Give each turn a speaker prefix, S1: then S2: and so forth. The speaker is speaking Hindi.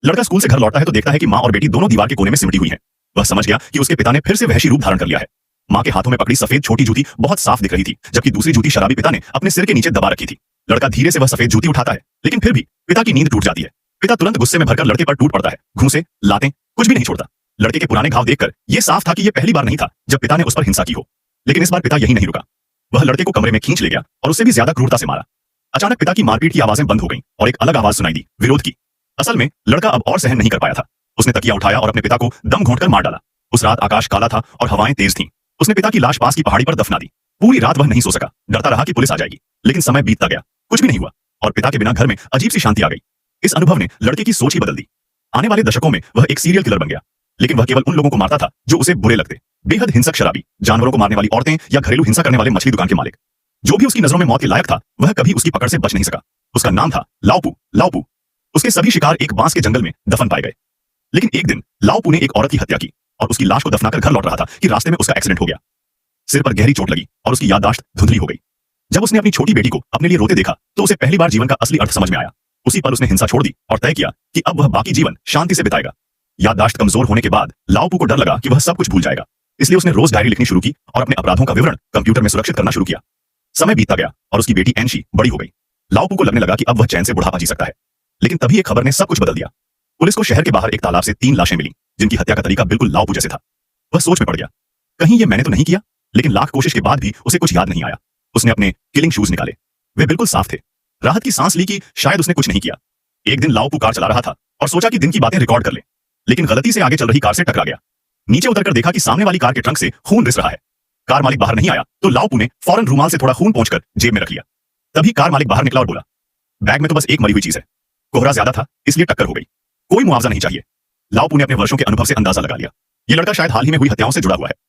S1: लड़का स्कूल से घर लौटता है तो देखता है कि माँ और बेटी दोनों दीवार के कोने में सिमटी हुई हैं। वह समझ गया कि उसके पिता ने फिर से वहशी रूप धारण कर लिया है। माँ के हाथों में पकड़ी सफेद छोटी जूती बहुत साफ दिख रही थी, जबकि दूसरी जूती शराबी पिता ने अपने सिर के नीचे दबा रखी थी। लड़का धीरे से वह सफेद जूती उठाता है, लेकिन फिर भी पिता की नींद टूट जाती है। पिता तुरंत गुस्से में भरकर लड़के पर टूट पड़ता है, घूंसे, लातें, कुछ भी नहीं छोड़ता। लड़के के पुराने घाव देखकर यह साफ था कि यह पहली बार नहीं था जब पिता ने उस पर हिंसा की हो। लेकिन इस बार पिता यही नहीं रुका। वह लड़के को कमरे में खींच ले गया और उससे भी ज्यादा क्रूरता से मारा। अचानक पिता की मारपीट की आवाजें बंद हो गईं और एक अलग आवाज सुनाई दी, विरोध की। असल में लड़का अब और सहन नहीं कर पाया था। उसने तकिया उठाया और अपने पिता को दम घोंटकर मार डाला। उस रात आकाश काला था और हवाएं तेज थीं। उसने पिता की लाश पास की पहाड़ी पर दफना दी। पूरी रात वह नहीं सो सका, डरता रहा कि पुलिस आ जाएगी। लेकिन समय बीतता गया, कुछ भी नहीं हुआ और पिता के बिना घर में अजीब सी शांति आ गई। इस अनुभव ने लड़के की सोच ही बदल दी। आने वाले दशकों में वह एक सीरियल किलर बन गया, लेकिन वह केवल उन लोगों को मारता था जो उसे बुरे लगते। बेहद हिंसक शराबी, जानवरों को मारने वाली औरतें या घरेलू हिंसा करने वाले मछली दुकान के मालिक। जो भी उसकी नजरों में मौत के लायक था, वह कभी उसकी पकड़ से बच नहीं सका। उसका नाम था लाओपू। लाओपू। उसके सभी शिकार एक बांस के जंगल में दफन पाए गए। लेकिन एक दिन लाओपू ने एक औरत की हत्या की और उसकी लाश को दफनाकर घर लौट रहा था कि रास्ते में उसका एक्सीडेंट हो गया। सिर पर गहरी चोट लगी और उसकी याददाश्त धुंधली हो गई। जब उसने अपनी छोटी बेटी को अपने लिए रोते देखा तो उसे पहली बार जीवन का असली अर्थ समझ में आया। उसी पल उसने हिंसा छोड़ दी और तय किया कि अब वह बाकी जीवन शांति से बिताएगा। याददाश्त कमजोर होने के बाद लाओपू को डर लगा कि वह सब कुछ भूल जाएगा, इसलिए उसने रोज डायरी लिखनी शुरू की और अपने अपराधों का विवरण कंप्यूटर में सुरक्षित करना शुरू किया। समय बीतता गया और उसकी बेटी एनशी बड़ी हो गई। लाओपू को लगने लगा कि अब वह चैन से बुढ़ापा जी सकता है। लेकिन तभी एक खबर ने सब कुछ बदल दिया। पुलिस को शहर के बाहर एक तालाब से 3 लाशें मिली, जिनकी हत्या का तरीका बिल्कुल लाओपू जैसे था। वह सोच में पड़ गया, कहीं ये मैंने तो नहीं किया। लेकिन लाख कोशिश के बाद भी उसे कुछ याद नहीं आया। उसने अपने किलिंग शूज निकाले, वे बिल्कुल साफ थे। राहत की सांस ली कि शायद उसने कुछ नहीं किया। एक दिन लाओपू कार चला रहा था और सोचा कि दिन की बातें रिकॉर्ड कर ले, लेकिन गलती से आगे चल रही कार से टकरा गया। नीचे उतरकर देखा कि सामने वाली कार के ट्रंक से खून रिस रहा है। कार मालिक बाहर नहीं आया तो लाओपू ने फौरन रूमाल से थोड़ा खून पोंछकर जेब में रख लिया। तभी कार मालिक बाहर निकला और बोला, बैग में तो बस एक मरी हुई चीज है। कोहरा ज्यादा था इसलिए टक्कर हो गई, कोई मुआवजा नहीं चाहिए। लाओपू ने अपने वर्षों के अनुभव से अंदाजा लगा लिया, ये लड़का शायद हाल ही में हुई हत्याओं से जुड़ा हुआ है।